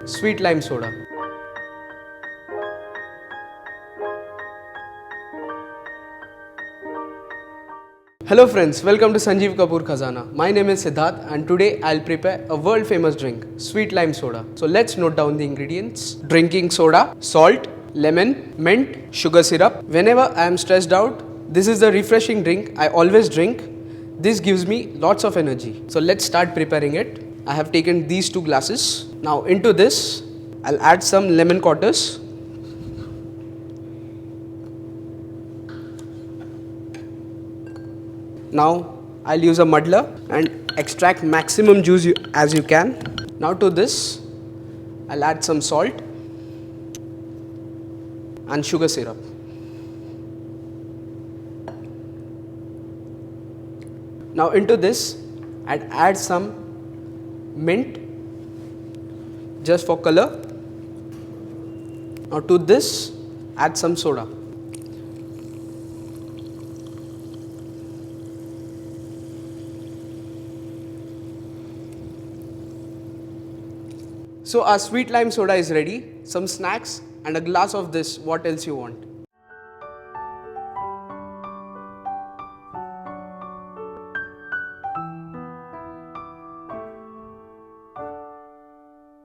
Sweet lime soda. Hello friends, welcome to Sanjeev Kapoor Khazana. My name is Siddharth and today I'll prepare a world famous drink, sweet lime soda. So let's note down the ingredients. Drinking soda, salt, lemon, mint, sugar syrup. Whenever I am stressed out, this is the refreshing drink I always drink. This gives me lots of energy. So let's start preparing it. I have taken these 2 glasses. Now into this, I'll add some lemon quarters. Now I'll use a muddler and extract maximum juice as you can. Now to this, I'll add some salt and sugar syrup. Now into this, I'd add some mint just for color. Now to this, add some soda. So our sweet lime soda is ready. Some snacks and a glass of this. What else you want?